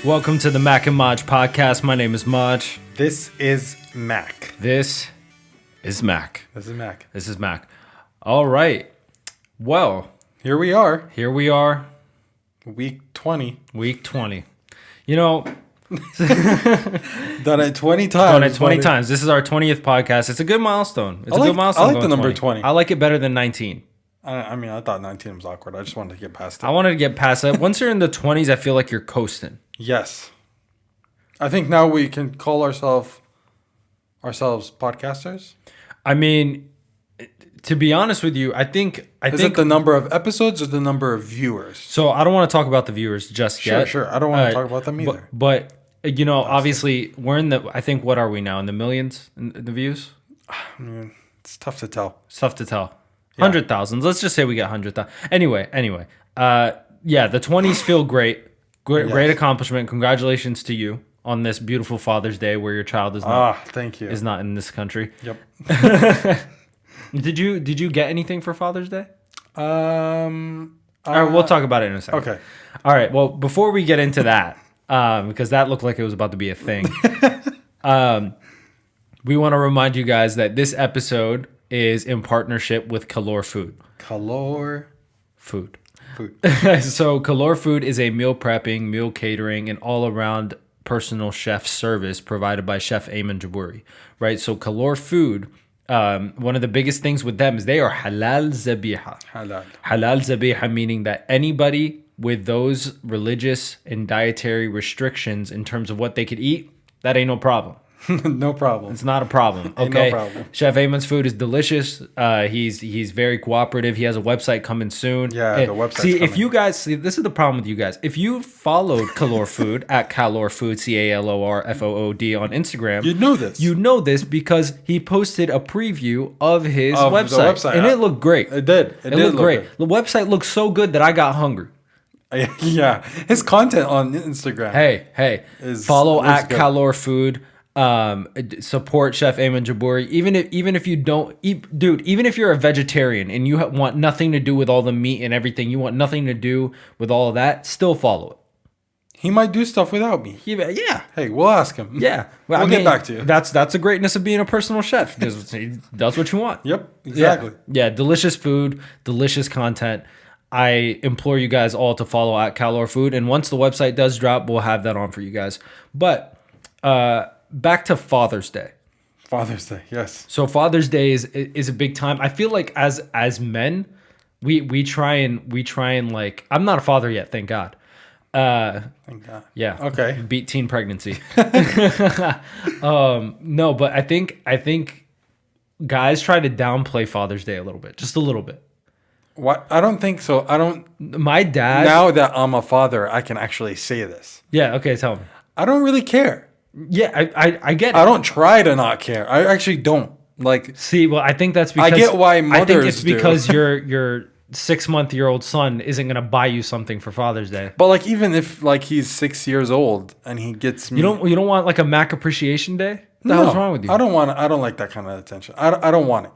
Welcome to the Mac and Maj podcast. My name is Maj. This is Mac. This is Mac. This is Mac. This is Mac. All right. Well, Here we are. Week 20. Week 20. You know, Done it 20 times. done it 20 times. This is our 20th podcast. It's a good milestone. It's a good milestone. I like going the number 20. I like it better than 19. I mean, I thought 19 was awkward. I just wanted to get past it. I wanted to get past that. Once you're in the 20s, I feel like you're coasting. Yes. I think now we can call ourselves podcasters. I mean, to be honest with you, I think Is it the number of episodes or the number of viewers? So I don't want to talk about the viewers just yet. Sure. I don't want to talk about them either. But you know, obviously, we're in the. I think what are we now in the millions in the views? I mean, it's tough to tell. It's tough to tell. 100,000. Let's just say we got 100,000. Anyway. Yeah, the 20s feel great. Great accomplishment. Congratulations to you on this beautiful Father's Day where your child is not. Thank you. Is not in this country. Yep. Did you get anything for Father's Day? All All right, we'll talk about it in a second. Okay. All right. Well, before we get into that, because that looked like it was about to be a thing, we want to remind you guys that this episode is in partnership with Calor Food. Food. So Calor Food is a meal prepping, meal catering, and all-around personal chef service provided by Chef Ayman Jabouri, right? So Calor Food, one of the biggest things with them is they are halal zabiha. Halal zabiha, meaning that anybody with those religious and dietary restrictions in terms of what they could eat, that ain't no problem. No problem. It's not a problem. Okay. No problem. Chef Ayman's food is delicious. He's very cooperative. He has a website coming soon. Yeah, the website's See, coming. if you guys this is the problem with you guys. If you followed Calor Food at Calor Food CALORFOOD on Instagram, you'd know this. because he posted a preview of his Of the website, website. and it looked great. It did. It looked great. The website looked so good that I got hungry. Yeah, his content on Instagram. Hey, Is- follow looks at good. Calor Food. Support Chef Ayman Jabouri. Even if you don't eat, dude. Even if you're a vegetarian and you want nothing to do with all the meat and everything, you want nothing to do with all of that. Still follow it. He might do stuff without me. Yeah. Hey, we'll ask him. Yeah. We'll get back to you. That's the greatness of being a personal chef. He does what you want. Yep, exactly. Yeah. Delicious food, delicious content. I implore you guys all to follow at Calor Food, and once the website does drop, we'll have that on for you guys. But back to Father's Day. Father's Day, yes. So Father's Day is a big time. I feel like as men, we try and like, I'm not a father yet, thank God. Thank God. Yeah. Okay. Beat teen pregnancy. No, but I think guys try to downplay Father's Day a little bit, just a little bit. What? I don't think so. My dad. Now that I'm a father, I can actually say this. Yeah. Okay. Tell me. I don't really care. Yeah. I get it. I don't try to not care. I actually don't. Like, See, well, I think that's because I get why I think mothers it's do. because your 6-month-old son isn't gonna buy you something for Father's Day. but like, even if like he's 6 years old and he gets me, You don't want like a Mac Appreciation Day? What the hell's wrong with you? I don't like that kind of attention. I don't want it.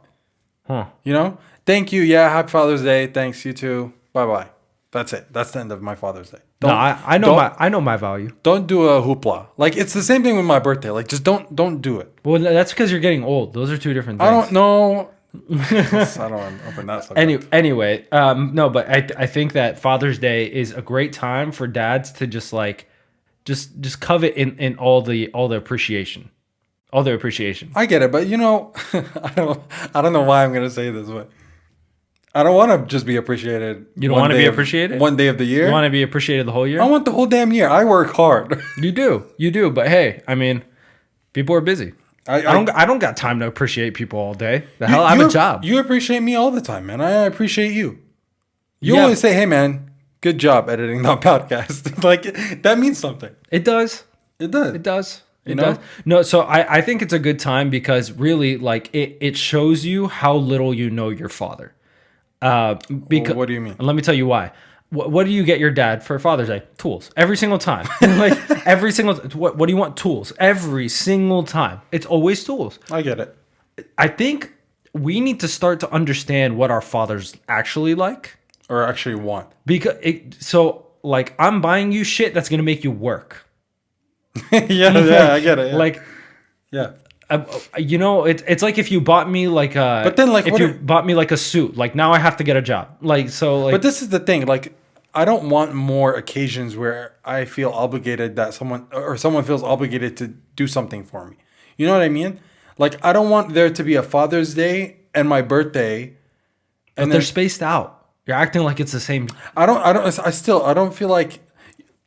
Huh. You know? Thank you. Yeah. Happy Father's Day. Thanks. You too. Bye bye. That's it. That's the end of my Father's Day. No, I know my value. Don't do a hoopla. Like, it's the same thing with my birthday. Like, just don't do it. Well, that's because you're getting old. Those are two different things. I don't know. I don't want to open that subject. Anyway, no, but I think that Father's Day is a great time for dads to just like just covet in all the appreciation. All the appreciation. I get it, but you know, I don't know why I'm gonna say this, but I don't want to just be appreciated. You don't want to be appreciated? One day of the year. You want to be appreciated the whole year? I want the whole damn year. I work hard. You do. But hey, I mean, people are busy. I don't got time to appreciate people all day. I have a job. You appreciate me all the time, man. I appreciate you. You Yeah. always say, "Hey, man, good job editing that podcast." Like, that means something. It does. It does. It does. You It know? does. No, so I think it's a good time because really, like, it shows you how little you know your father. Because What do you mean? Let me tell you why. What do you get your dad for Father's Day? Tools. Every single time. Like, every single... What do you want? Tools. Every single time. It's always tools. I get it. I think we need to start to understand what our fathers actually like. Or actually want. Because so, like, I'm buying you shit that's going to make you work. Yeah, I get it. Yeah. Like, yeah. It's like if you bought me like a, But then, like, if you bought me like a suit, like now I have to get a job. Like, so like, But this is the thing, like, I don't want more occasions where I feel obligated that someone feels obligated to do something for me. You know what I mean? Like, I don't want there to be a Father's Day and my birthday, but they're spaced out. You're acting like it's the same. I don't feel like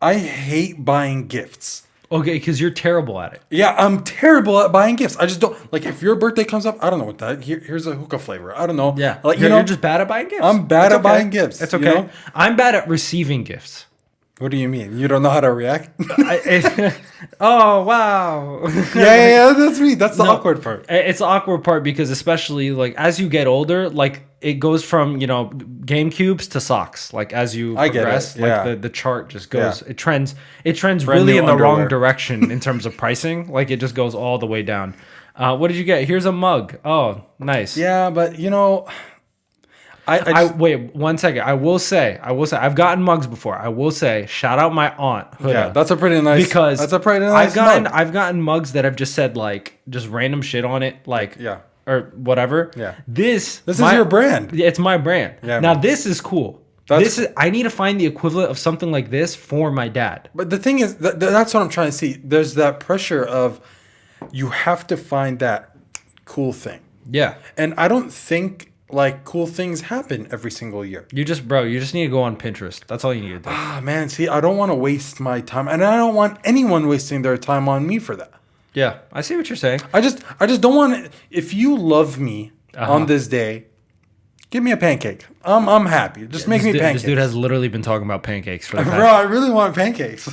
I hate buying gifts. Okay, because you're terrible at it. Yeah, I'm terrible at buying gifts. I just don't like if your birthday comes up. I don't know what that. Here's a hookah flavor. I don't know. Yeah, like you're just bad at buying gifts. I'm bad at buying gifts. That's okay. You know? I'm bad at receiving gifts. What do you mean? You don't know how to react? Oh wow. Yeah, that's me. That's the awkward part. It's the awkward part because especially like as you get older, like it goes from GameCubes to socks. Like as you progress, like the chart just goes. Yeah. It trends Brand really in the wrong direction in terms of pricing. Like it just goes all the way down. What did you get? Here's a mug. Oh, nice. Yeah, but I wait 1 second. I will say, I've gotten mugs before. I will say, shout out my aunt. Huda, yeah, that's a pretty nice. Because that's a pretty nice. I've gotten mugs that have just said like just random shit on it, like or whatever. Yeah, this is your brand. It's my brand. Yeah, now man. This is cool. I need to find the equivalent of something like this for my dad. But the thing is, that's what I'm trying to see. There's that pressure of you have to find that cool thing. Yeah, and I don't think. Like cool things happen every single year. You just need to go on Pinterest. That's all you need to do. Man, see, I don't want to waste my time, and I don't want anyone wasting their time on me for that. Yeah, I see what you're saying. I just don't want it. If you love me on this day, give me a pancake. I'm happy. Just make me pancakes. This dude has literally been talking about pancakes for the past. Bro, I really want pancakes.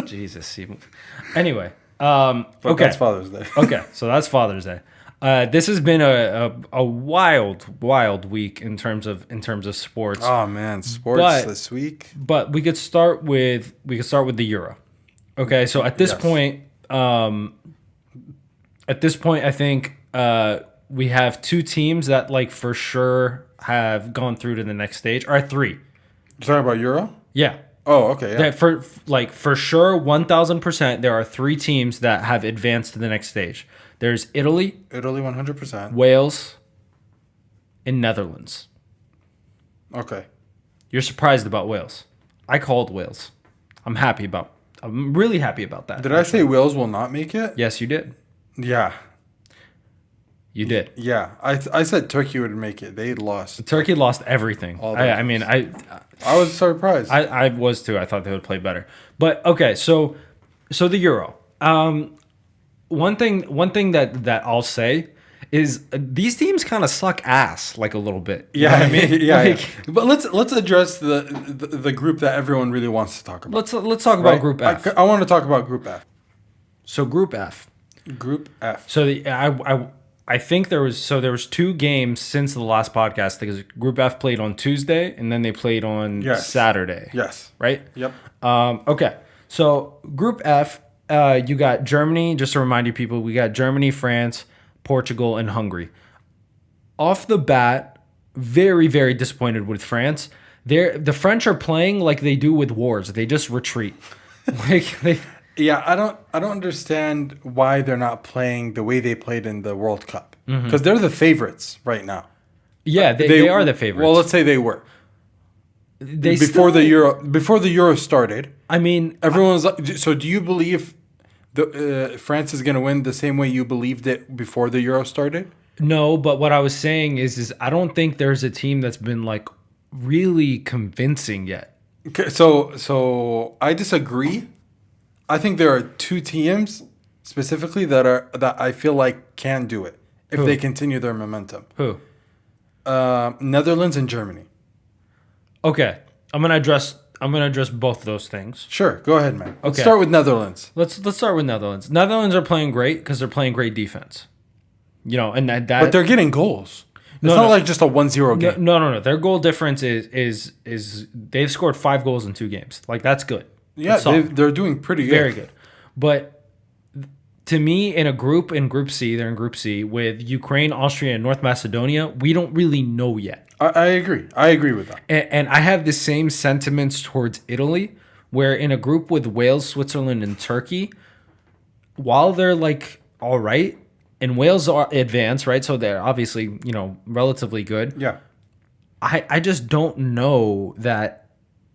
Jesus. Anyway, okay. That's Father's Day. Okay, so that's Father's Day. This has been a wild week in terms of sports. Oh man, sports this week. But we could start with the Euro. Okay, so at this point, I think we have two teams that like for sure have gone through to the next stage. Or three. You're talking about Euro? Yeah. Oh, okay. Yeah. That for sure, 1,000%, there are three teams that have advanced to the next stage. There's Italy, 100%, Wales, and Netherlands. Okay. You're surprised about Wales. I called Wales. I'm really happy about that. Did I say Wales will not make it? Yes, you did. Yeah. You did. Yeah. I said Turkey would make it. They lost. Turkey lost everything. I was surprised. I was too. I thought they would play better. But okay, so the Euro. One thing that I'll say is these teams kind of suck ass like a little bit. You know what I mean? Yeah. But let's address the group that everyone really wants to talk about. Let's talk about Group F. I want to talk about Group F. So Group F. Group F. So I think there was two games since the last podcast because Group F played on Tuesday and then they played on Saturday. Yes. Right? Yep. Okay. So Group F, you got Germany. Just to remind you people, we got Germany, France, Portugal, and Hungary. Off the bat, very, very disappointed with France. The French are playing like they do with wars. They just retreat. Yeah, I don't understand why they're not playing the way they played in the World Cup. Because they're the favorites right now. Yeah, they are the favorites. Well, let's say they were. Before the Euro started. I mean, everyone's like, so do you believe France is going to win the same way you believed it before the Euro started? No, but what I was saying is I don't think there's a team that's been like really convincing yet. Okay, so I disagree. I think there are two teams specifically that I feel like can do it if they continue their momentum. Who? Netherlands and Germany. Okay, I'm gonna address both those things. Sure, go ahead, man. Let's start with Netherlands. Let's start with Netherlands. Netherlands are playing great because they're playing great defense. And that. But they're getting goals. It's not like just a 1-0 game. No. Their goal difference is they've scored 5 goals in 2 games. Like that's good. Yeah, they're doing pretty good. Very good. But to me, in Group C, they're in Group C with Ukraine, Austria, and North Macedonia. We don't really know yet. I agree. I agree with that. And I have the same sentiments towards Italy, where in a group with Wales, Switzerland, and Turkey, while they're like all right, and Wales are advanced, right? So they're obviously, relatively good. Yeah. I just don't know that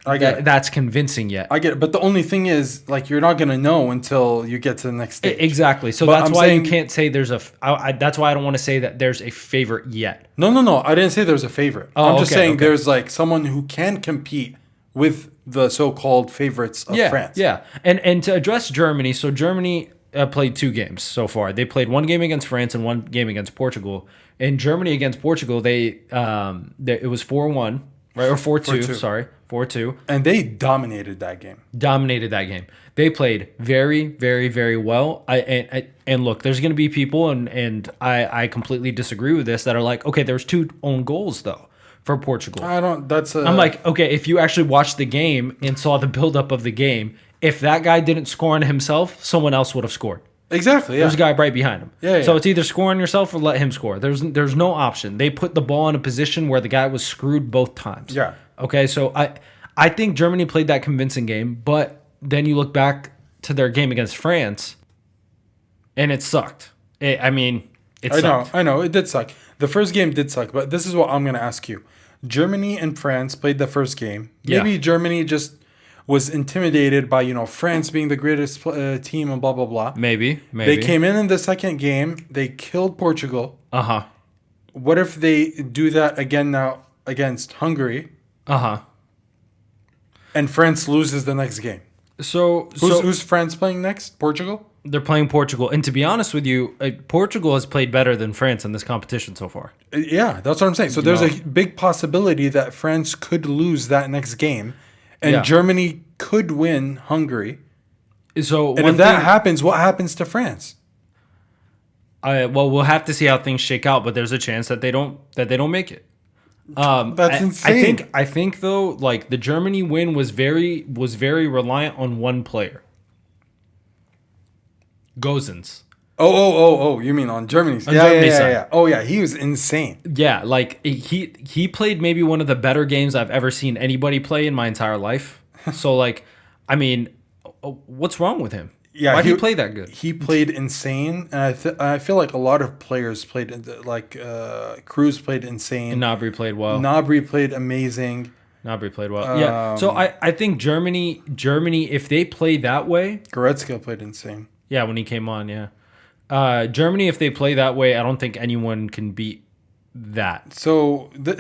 I get it. That's convincing yet. I get it. But the only thing is, like, you're not going to know until you get to the next stage. Exactly. So But that's I'm why saying- you can't say there's that's why I don't want to say that there's a favorite yet. No. I didn't say there's a favorite. Oh, I'm just okay, saying okay. there's like someone who can compete with the so-called favorites of France. Yeah. And to address Germany, so Germany played 2 games so far. They played 1 game against France and 1 game against Portugal. In Germany against Portugal, it was 4-1, right? Or 4-2, 4-2. sorry. 4-2. And they dominated that game. Dominated that game. They played very, very, very well. And look, there's going to be people, and I completely disagree with this, that are like, okay, there's 2 own goals though for Portugal. I'm like, okay, if you actually watched the game and saw the buildup of the game, if that guy didn't score on himself, someone else would have scored. Exactly. Yeah. There's a guy right behind him. Yeah. So it's either score on yourself or let him score. There's no option. They put the ball in a position where the guy was screwed both times. Yeah. Okay, so I think Germany played that convincing game, but then you look back to their game against France, and it sucked. It sucked. I know. It did suck. The first game did suck, but this is what I'm going to ask you. Germany and France played the first game. Maybe Germany just was intimidated by, France being the greatest team and blah, blah, blah. Maybe. They came in the second game. They killed Portugal. Uh-huh. What if they do that again now against Hungary? Uh-huh. And France loses the next game. So Who's France playing next? Portugal? They're playing Portugal. And to be honest with you, Portugal has played better than France in this competition so far. Yeah, that's what I'm saying. So there's a big possibility that France could lose that next game. And Germany could win Hungary. So and if that happens, what happens to France? Well, we'll have to see how things shake out, but there's a chance that they don't make it. That's insane. I think though, like the Germany win was very reliant on one player. Gozens. Oh, you mean on Germany's? Germany's side. Yeah. Oh yeah, he was insane. Yeah, like he played maybe one of the better games I've ever seen anybody play in my entire life. So like, I mean, what's wrong with him? Yeah, why did he play that good? He played insane, and I feel like a lot of players played Cruz played insane. And Gnabry played well. Gnabry played amazing. Gnabry played well. Yeah. So I think Germany, if they play that way, Goretzka played insane. Yeah, when he came on, yeah. Germany, if they play that way, I don't think anyone can beat that. So but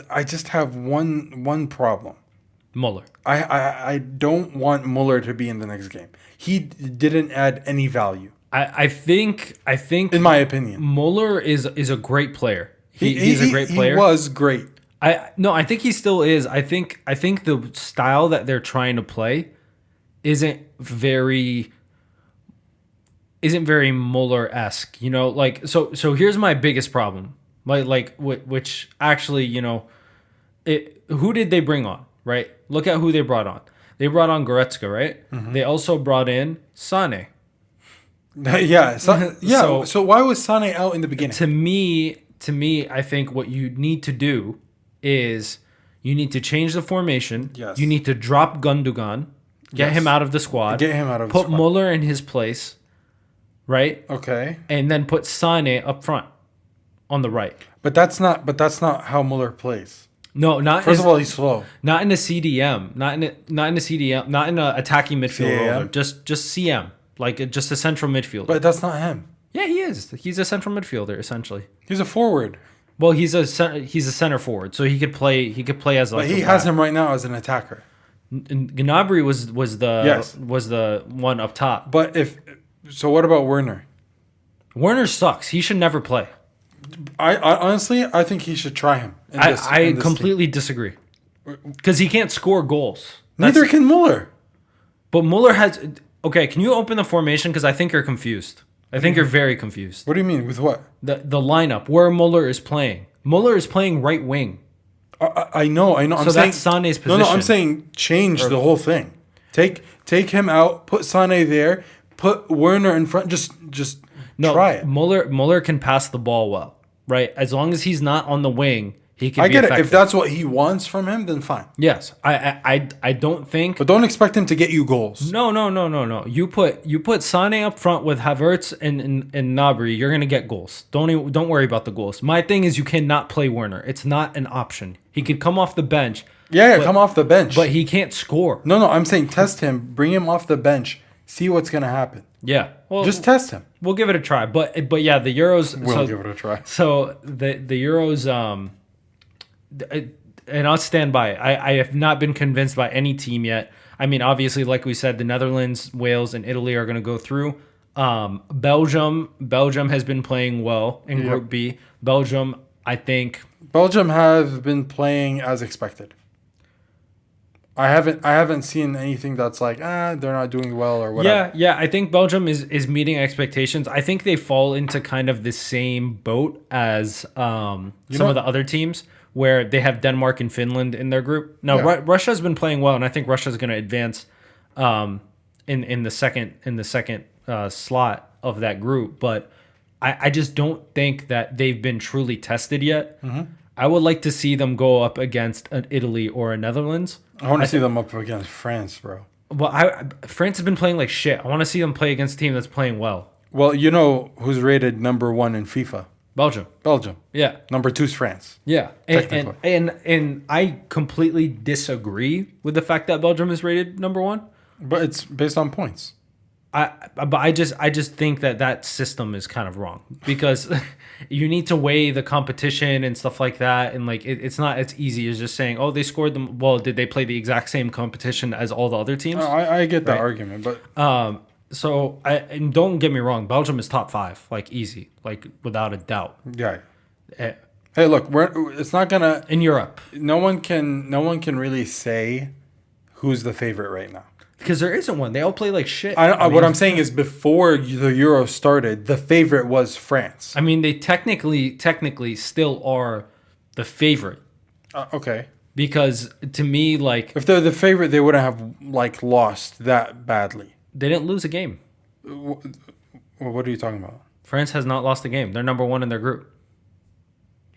I just have one problem. Muller. I don't want Muller to be in the next game. He didn't add any value. I think in my opinion, Muller is a great player. He's a great player. He was great. I think he still is. I think the style that they're trying to play isn't very Muller-esque. Like so here's my biggest problem. Which actually, who did they bring on? Right? Look at who they brought on. They brought on Goretzka, right? Mm-hmm. They also brought in Sané. So why was Sané out in the beginning? To me, I think what you need to do is you need to change the formation. Yes. You need to drop Gundogan, get him out of the squad. Put Muller in his place, right? Okay. And then put Sané up front on the right. But that's not how Muller plays. No, not first of all, he's slow. Not in a CDM, not in a CDM, not in a attacking midfielder. Just CM, like just a central midfielder. But that's not him. Yeah, he is. He's a central midfielder essentially. He's a forward. Well, he's a center forward, so he could play as. But he has him right now as an attacker. Gnabry was the one up top. But what about Werner? Werner sucks. He should never play. I honestly think he should try him. I completely disagree because he can't score goals. Neither can Muller. But Muller has. Okay, can you open the formation? Because I think you're confused. I think you're very confused. What do you mean with what? The lineup where Muller is playing. Muller is playing right wing. I know. So that's Sané's position. No, I'm saying change the whole thing. Take him out. Put Sané there. Put Werner in front. Just try it. Muller can pass the ball well, right? As long as he's not on the wing, he can I be get it. effective. If that's what he wants from him, then fine. Yes, I don't think. But don't expect him to get you goals. No. You put Sane up front with Havertz and Gnabry, you're gonna get goals. Don't worry about the goals. My thing is you cannot play Werner. It's not an option. He could come off the bench. Yeah, come off the bench. But he can't score. No, I'm saying test him, bring him off the bench, see what's gonna happen. Yeah, well, just test him. We'll give it a try. But yeah, the Euros. We'll give it a try. So the Euros. And I'll stand by it. I have not been convinced by any team yet. I mean, obviously, like we said, the Netherlands, Wales, and Italy are going to go through. Belgium has been playing well in Group B. Belgium, I think. Belgium have been playing as expected. I haven't seen anything that's like, they're not doing well or whatever. Yeah. I think Belgium is meeting expectations. I think they fall into kind of the same boat as some of the other teams, where they have Denmark and Finland in their group. Now, Russia's been playing well, and I think Russia's going to advance in the second slot of that group. But I just don't think that they've been truly tested yet. Mm-hmm. I would like to see them go up against an Italy or a Netherlands. I want to see them up against France, bro. Well, France has been playing like shit. I want to see them play against a team that's playing well. Well, you know who's rated number 1 in FIFA? Belgium. Yeah. Number 2 is France. Yeah. And I completely disagree with the fact that Belgium is rated number 1. But it's based on points. I just think that system is kind of wrong, because you need to weigh the competition and stuff like that, and like it's not as easy as just saying, oh, they scored them. Well, did they play the exact same competition as all the other teams? I get that argument, but so and don't get me wrong, Belgium is top 5, like easy, like without a doubt. Yeah. Hey, look, it's not gonna in Europe. No one can really say who's the favorite right now. Because there isn't one. They all play like shit. What I'm saying is, before the Euro started, the favorite was France. I mean, they technically still are the favorite. Okay. Because to me, like, if they're the favorite, they wouldn't have like lost that badly. They didn't lose a game. What are you talking about? France has not lost a game. They're number 1 in their group.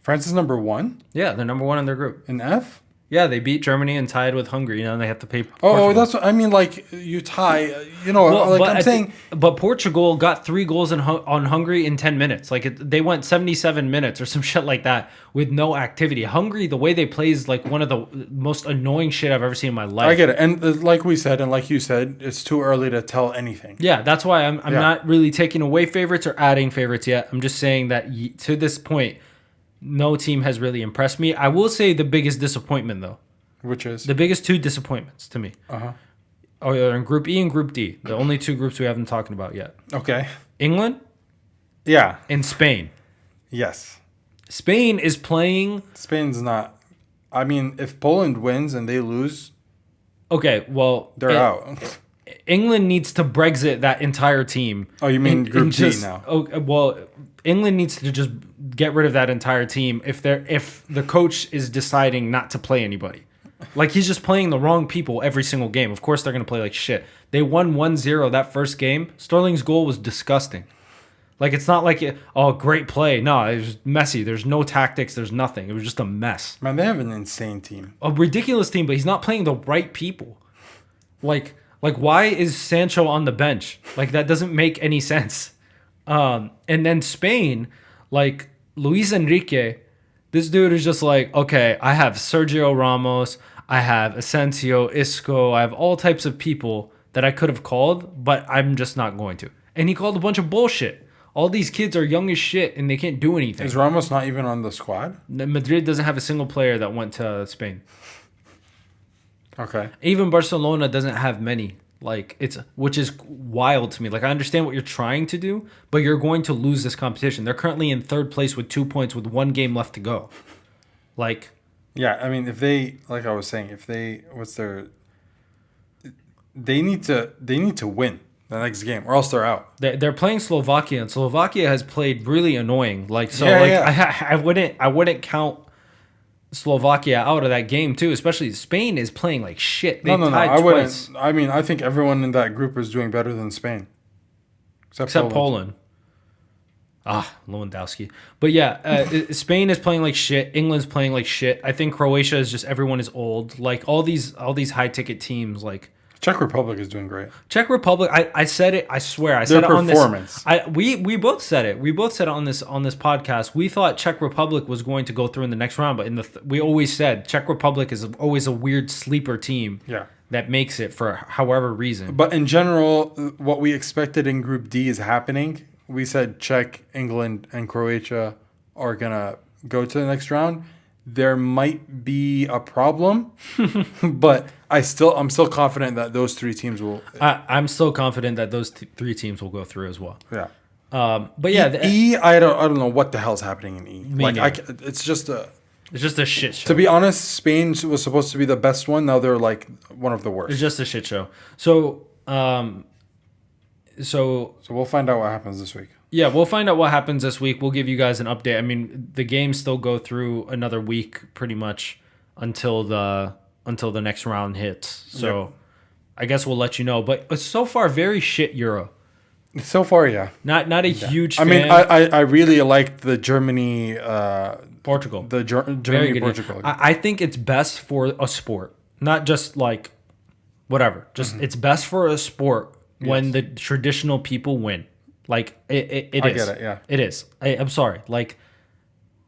France is number 1? Yeah, they're number 1 in their group. In F? Yeah, they beat Germany and tied with Hungary. And they have to pay Portugal. That's what I mean. Like, you tie, I'm saying. But Portugal got 3 goals on Hungary in 10 minutes. Like, they went 77 minutes or some shit like that with no activity. Hungary, the way they play is like one of the most annoying shit I've ever seen in my life. I get it. And like we said, and like you said, it's too early to tell anything. Yeah, that's why I'm not really taking away favorites or adding favorites yet. I'm just saying that to this point, no team has really impressed me. I will say the biggest disappointment, though. Which is? The biggest 2 disappointments to me. Uh-huh. Oh, they're in Group E and Group D. The only 2 groups we haven't talked about yet. Okay. England? Yeah. And Spain. Yes. Spain is playing... Spain's not... I mean, if Poland wins and they lose... Okay, well... They're out. England needs to Brexit that entire team. Oh, you mean Group D now? Oh, well, England needs to just get rid of that entire team if the coach is deciding not to play anybody. Like, he's just playing the wrong people every single game. Of course they're going to play like shit. They won 1-0 that first game. Sterling's goal was disgusting. Like, it's not like, great play. No, it was messy. There's no tactics. There's nothing. It was just a mess. Man, they have an insane team. A ridiculous team, but he's not playing the right people. Like why is Sancho on the bench? Like, that doesn't make any sense. And then Spain, like, Luis Enrique, this dude is just like, okay, I have Sergio Ramos, I have Asensio, Isco, I have all types of people that I could have called, but I'm just not going to. And he called a bunch of bullshit. All these kids are young as shit, and they can't do anything. Is Ramos not even on the squad? Madrid doesn't have a single player that went to Spain. Okay. Even Barcelona doesn't have many. Which is wild to me. Like, I understand what you're trying to do, but you're going to lose this competition. They're currently in 3rd place with 2 points with 1 game left to go. Like, yeah, I mean, if they, like I was saying, they need to win the next game, or else they're out. They're playing Slovakia, and Slovakia has played really annoying. I wouldn't count Slovakia out of that game too, especially Spain is playing like shit. No, I wouldn't. I mean, I think everyone in that group is doing better than Spain, except Poland. Lewandowski. But yeah, Spain is playing like shit. England's playing like shit. I think Croatia is just everyone is old. Like all these high ticket teams, like Czech Republic is doing great. Czech Republic. I said it. I swear. I said it on this. We both said it. We both said it on this podcast. We thought Czech Republic was going to go through in the next round, but we always said Czech Republic is always a weird sleeper team. Yeah. That makes it for however reason. But in general, what we expected in Group D is happening. We said Czech, England, and Croatia are gonna go to the next round. There might be a problem, but I'm still confident that those three teams will. I'm still confident that those three teams will go through as well. Yeah. But yeah, I don't know what the hell's happening in E. It's just a shit show. To be honest, Spain was supposed to be the best one. Now they're like one of the worst. It's just a shit show. So we'll find out what happens this week. Yeah, we'll find out what happens this week. We'll give you guys an update. I mean, the games still go through another week pretty much until the next round hits. So yep. I guess we'll let you know. But so far, very shit Euro. So far, yeah. Not a huge fan. I mean, I really liked the Germany... Portugal. The Germany-Portugal. I think it's best for a sport. Not just like whatever. Just it's best for a sport when the traditional people win. Like it is. I get it. Yeah, it is. I'm sorry. Like,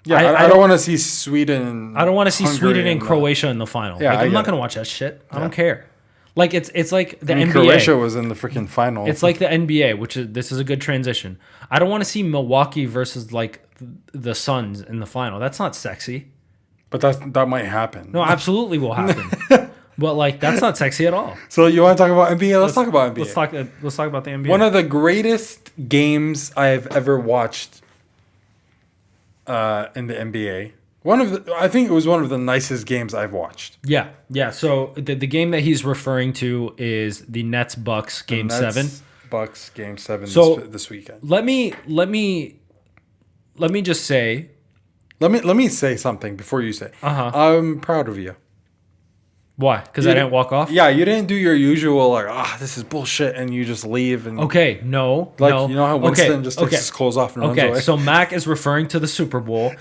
yeah, I don't want to see Sweden. I don't want to see Sweden and Croatia in the final. Yeah, like, I'm not gonna watch that shit. I don't care. Like it's like the NBA. Croatia was in the freaking final. It's like the NBA, this is a good transition. I don't want to see Milwaukee versus like the Suns in the final. That's not sexy. But that might happen. No, absolutely will happen. But like that's not sexy at all. So you want to talk about NBA? Let's talk about NBA. Let's talk about the NBA. One of the greatest games I've ever watched in the NBA. I think it was one of the nicest games I've watched. Yeah. So the game that he's referring to is the Nets Bucks Game 7. Bucks Game 7 this weekend. Let me just say. Let me say something before you say. I'm proud of you. Why? Because I didn't walk off? Yeah, you didn't do your usual, like, this is bullshit, and you just leave. And okay, no. You know how Winston just takes his clothes off and runs away? Okay, so Mac is referring to the Super Bowl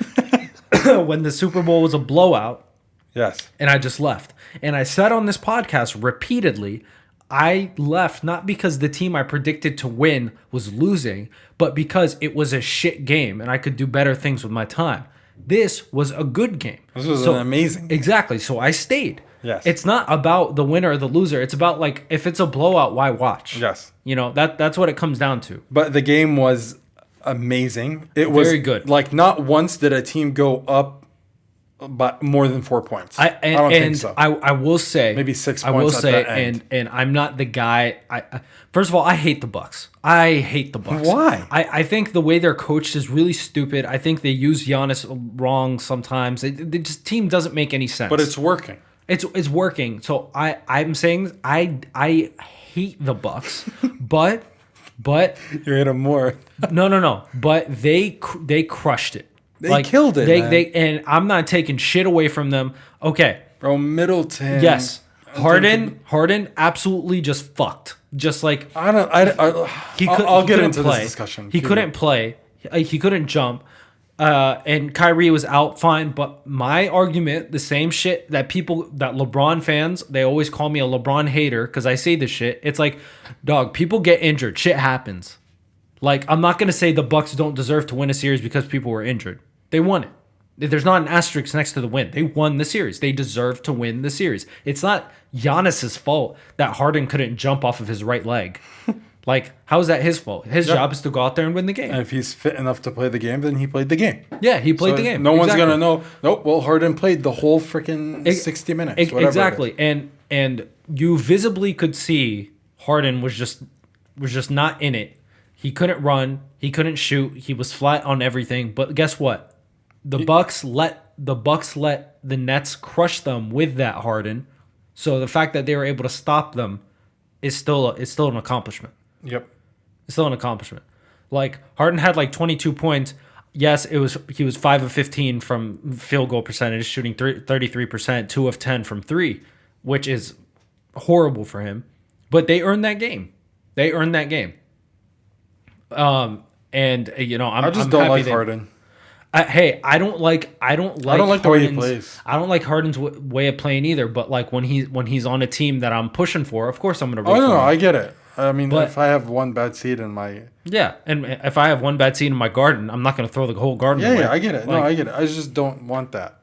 when the Super Bowl was a blowout. Yes. And I just left. And I said on this podcast repeatedly, I left not because the team I predicted to win was losing, but because it was a shit game and I could do better things with my time. This was a good game. This was an amazing game. Exactly. So I stayed. Yes. It's not about the winner or the loser. It's about, like, if it's a blowout, why watch? Yes. You know, that's what it comes down to. But the game was amazing. It was very good. Like, not once did a team go up by more than 4 points. I don't think so. I will say maybe 6 points. I will say, at the end. and I'm not the guy. First of all, I hate the Bucks. I hate the Bucks. Why? I think the way they're coached is really stupid. I think they use Giannis wrong sometimes. The team doesn't make any sense. But it's working. It's working. So I'm saying I hate the Bucks, but you hate them more. No. But they crushed it. They killed it. They and I'm not taking shit away from them. Okay, bro, Middleton. Yes, Harden absolutely just fucked. Just like I'll get into this discussion. He couldn't play. He couldn't jump. And Kyrie was out fine, but my argument, the same shit that LeBron fans, they always call me a LeBron hater because I say this shit. It's like, dog, people get injured. Shit happens. Like, I'm not going to say the Bucks don't deserve to win a series because people were injured. They won it. There's not an asterisk next to the win. They won the series. They deserve to win the series. It's not Giannis's fault that Harden couldn't jump off of his right leg. Like, how is that his fault? His job is to go out there and win the game. And if he's fit enough to play the game, then he played the game. Yeah, he played the game. No one's going to know, nope, well, Harden played the whole freaking 60 minutes. Exactly. And you visibly could see Harden was just not in it. He couldn't run. He couldn't shoot. He was flat on everything. But guess what? The Bucks let the Nets crush them with that Harden. So the fact that they were able to stop them is still an accomplishment. Yep. It's still an accomplishment. Like, Harden had like 22 points. Yes, he was 5 of 15 from field goal percentage, shooting 33%, 2 of 10 from 3, which is horrible for him. But they earned that game. And And I just don't like Harden. Hey, I don't like the way he plays. I don't like Harden's way of playing either. But like when he's on a team that I'm pushing for, of course I'm gonna. Oh no, I get it. I mean, if I have one bad seed in my and if I have one bad seed in my garden, I'm not gonna throw the whole garden away. Yeah, I get it. I get it. I just don't want that.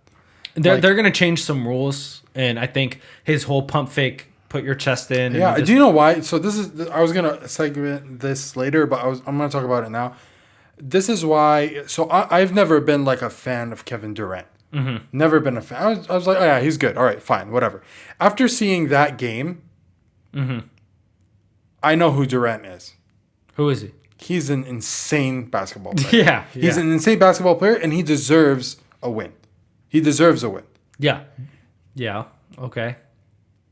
They're gonna change some rules, and I think his whole pump fake, put your chest in. Yeah, do you know why? So I was gonna segment this later, but I'm gonna talk about it now. This is why. So I've never been like a fan of Kevin Durant. Mm-hmm. Never been a fan. I was like, oh yeah, he's good. All right, fine, whatever. After seeing that game, I know who Durant is. Who is he? He's an insane basketball player. Yeah. He's an insane basketball player, and he deserves a win. He deserves a win. Yeah. Yeah. Okay.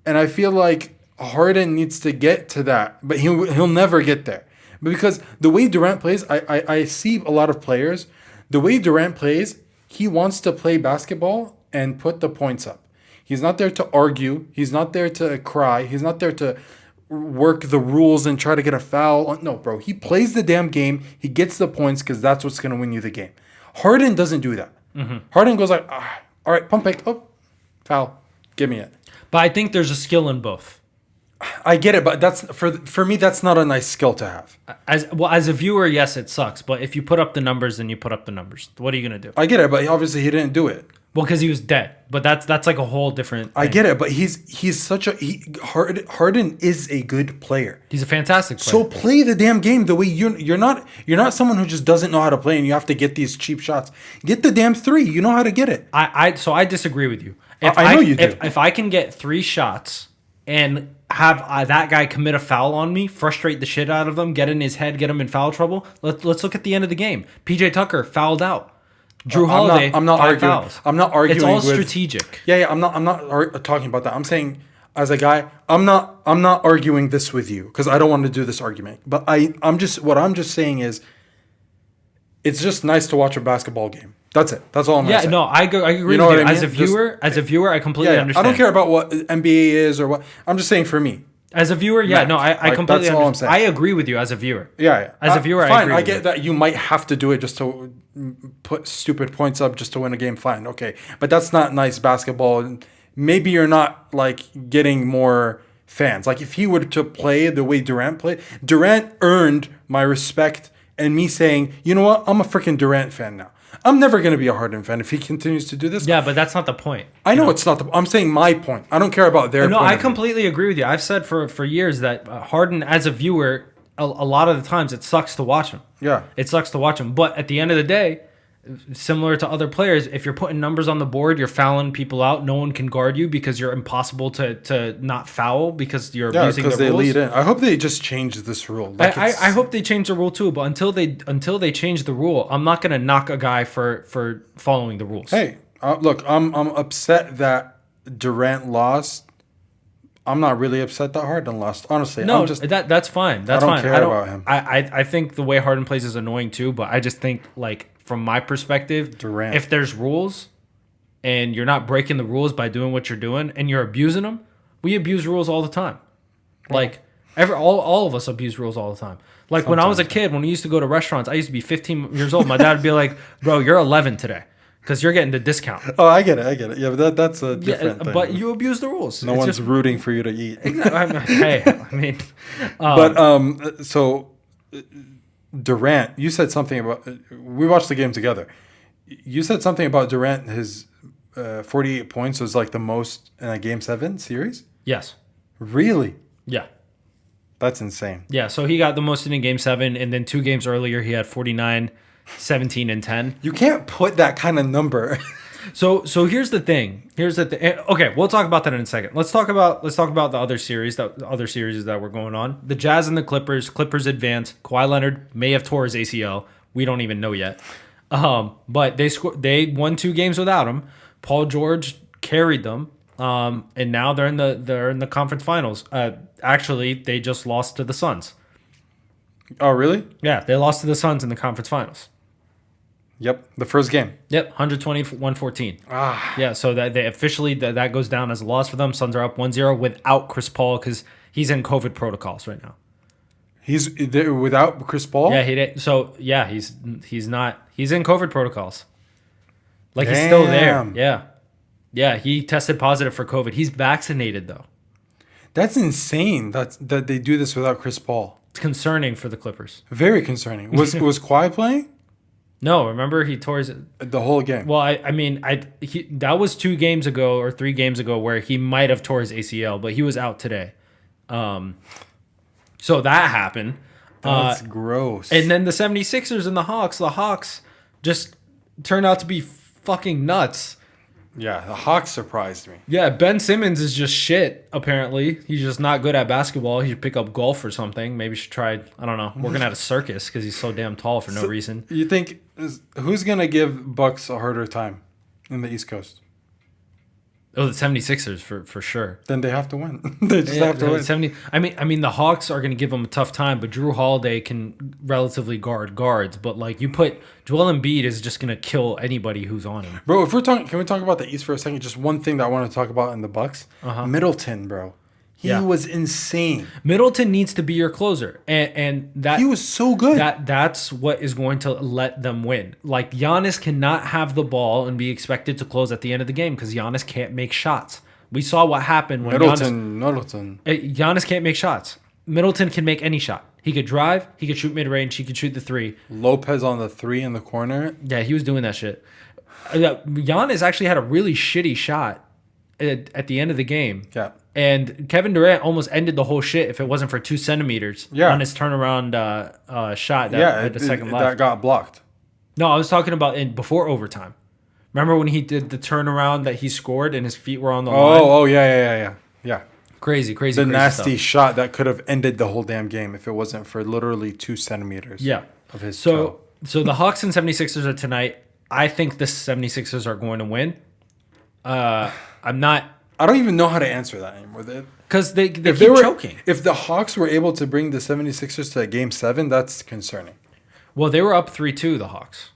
And I feel like Harden needs to get to that, but he'll never get there. Because the way Durant plays, I see a lot of players, the way Durant plays, he wants to play basketball and put the points up. He's not there to argue. He's not there to cry. He's not there to work the rules and try to get a foul. No, bro. He plays the damn game. He gets the points because that's what's going to win you the game. Harden doesn't do that. Mm-hmm. Harden goes like, all right, pump fake. Oh, foul. Give me it. But I think there's a skill in both. I get it, but that's for me. That's not a nice skill to have. As a viewer, yes, it sucks. But if you put up the numbers, then you put up the numbers. What are you gonna do? I get it, but obviously he didn't do it. Well, because he was dead. But that's like a whole different thing. I get it, but he's such a Harden is a good player. He's a fantastic player. So play the damn game the way you're not someone who just doesn't know how to play and you have to get these cheap shots. Get the damn three. You know how to get it. So I disagree with you. I know you do. If I can get 3 shots and have that guy commit a foul on me, frustrate the shit out of him, get in his head, get him in foul trouble. Let's look at the end of the game. PJ Tucker fouled out. Drew Holiday. I'm not arguing. Fouls. I'm not arguing. It's all strategic. Yeah. I'm not talking about that. I'm saying as a guy, I'm not arguing this with you because I don't want to do this argument. But I'm just saying is, it's just nice to watch a basketball game. That's it. That's all I'm saying. Yeah, no, I agree with you. I mean? As a viewer, I completely understand. I don't care about what NBA is or what. I'm just saying for me. As a viewer, I completely that's all I'm saying. I agree with you as a viewer. Yeah. As a viewer, fine, I agree. I get that you might have to do it just to put stupid points up just to win a game. Fine, okay. But that's not nice basketball. Maybe you're not like getting more fans. Like if he were to play the way Durant played, Durant earned my respect and me saying, you know what, I'm a freaking Durant fan now. I'm never going to be a Harden fan if he continues to do this. Yeah, but that's not the point. I know it's not I'm saying my point. I don't care about their point. No, I completely agree with you. I've said for years that Harden, as a viewer, a lot of the times it sucks to watch him. Yeah. It sucks to watch him. But at the end of the day, similar to other players, if you're putting numbers on the board, you're fouling people out. No one can guard you because you're impossible to not foul because you're abusing the rules. Yeah, because they lead in. I hope they just change this rule. Like I hope they change the rule too. But until they change the rule, I'm not gonna knock a guy for following the rules. Hey, look, I'm upset that Durant lost. I'm not really upset that Harden lost. Honestly, no, that's fine. That's fine. I don't care about him. I think the way Harden plays is annoying too. But I just think like. From my perspective, Durant. If there's rules and you're not breaking the rules by doing what you're doing and you're abusing them, we abuse rules all the time. Like all of us abuse rules all the time. Like when I was a kid, when we used to go to restaurants, I used to be 15 years old. My dad would be like, bro, you're 11 today because you're getting the discount. Oh, I get it. Yeah, but that's a different thing. But you abuse the rules. No one's rooting for you to eat. Exactly. So... Durant, you said something about... We watched the game together. You said something about Durant, his 48 points was like the most in a Game 7 series? Yes. Really? Yeah. That's insane. Yeah, so he got the most in Game 7, and then 2 games earlier he had 49, 17, and 10. You can't put that kind of number... So here's the thing. Okay, we'll talk about that in a second. Let's talk about the other series that were going on. The Jazz and the Clippers. Clippers advance. Kawhi Leonard may have tore his ACL. We don't even know yet. But they won 2 games without him. Paul George carried them. And now they're in the conference finals. Actually, they just lost to the Suns. Oh, really? Yeah, they lost to the Suns in the conference finals. Yep, the first game. Yep, 120-114. Yeah, so that they officially that goes down as a loss for them. Suns are up 1-0 without Chris Paul because he's in COVID protocols right now. He's there without Chris Paul? Yeah, he did. So, yeah, he's not. He's in COVID protocols. Like, he's still there. Yeah. Yeah, he tested positive for COVID. He's vaccinated, though. That's insane that they do this without Chris Paul. It's concerning for the Clippers. Very concerning. Was Kawhi playing? No, remember he tore his... The whole game. Well, that was 2 games ago or 3 games ago where he might have tore his ACL, but he was out today. So that happened. That's gross. And then the 76ers and the Hawks just turned out to be fucking nuts. Yeah, the Hawks surprised me. Yeah, Ben Simmons is just shit, apparently. He's just not good at basketball. He should pick up golf or something. Maybe he should try, I don't know, working at a circus because he's so damn tall for no reason. You think, who's going to give Bucks a harder time in the East Coast? Oh, the 76ers for sure. Then they have to win. They just have to win. I mean, the Hawks are going to give them a tough time, but Drew Holiday can relatively guard guards. But like you put Joel Embiid is just going to kill anybody who's on him. Bro, if we're talking, can we talk about the East for a second? Just one thing that I want to talk about in the Bucks. Middleton, bro. He was insane. Middleton needs to be your closer, and that he was so good. That's what is going to let them win. Like Giannis cannot have the ball and be expected to close at the end of the game because Giannis can't make shots. We saw what happened when Giannis can't make shots. Middleton can make any shot. He could drive. He could shoot mid range. He could shoot the 3. Lopez on the 3 in the corner. Yeah, he was doing that shit. Giannis actually had a really shitty shot at the end of the game. Yeah. And Kevin Durant almost ended the whole shit if it wasn't for 2 centimeters on his turnaround shot that had the second left. That got blocked. No, I was talking about before overtime. Remember when he did the turnaround that he scored and his feet were on the line? Oh, yeah. Crazy The nasty stuff. shot that could have ended the whole damn game if it wasn't for literally 2 centimeters of his toe. So the Hawks and 76ers are tonight. I think the 76ers are going to win. I don't even know how to answer that anymore. Because they keep choking. If the Hawks were able to bring the 76ers to a Game 7, that's concerning. Well, they were up 3-2, the Hawks.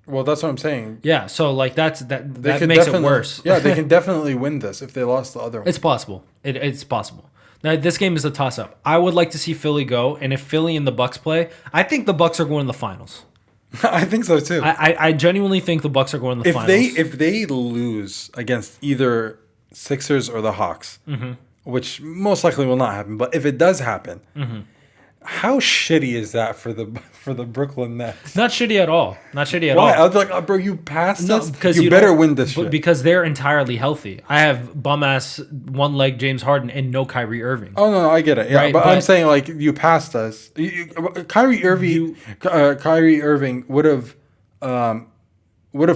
Well, that's what I'm saying. Yeah, so like that makes it worse. Yeah, they can definitely win this if they lost the other one. It's possible. It's possible. Now, this game is a toss-up. I would like to see Philly go, and if Philly and the Bucks play, I think the Bucks are going to the finals. I think so too. I genuinely think the Bucks are going to the finals. If they lose against either Sixers or the Hawks, which most likely will not happen, but if it does happen, how shitty is that for the Brooklyn Nets? Not shitty at all. Why? I was like, oh, bro, you passed us. Because you better win this shit. Because they're entirely healthy. I have bum ass one leg James Harden and no Kyrie Irving. Oh no, I get it. Yeah, right? but I'm saying like you passed us. Kyrie Irving would have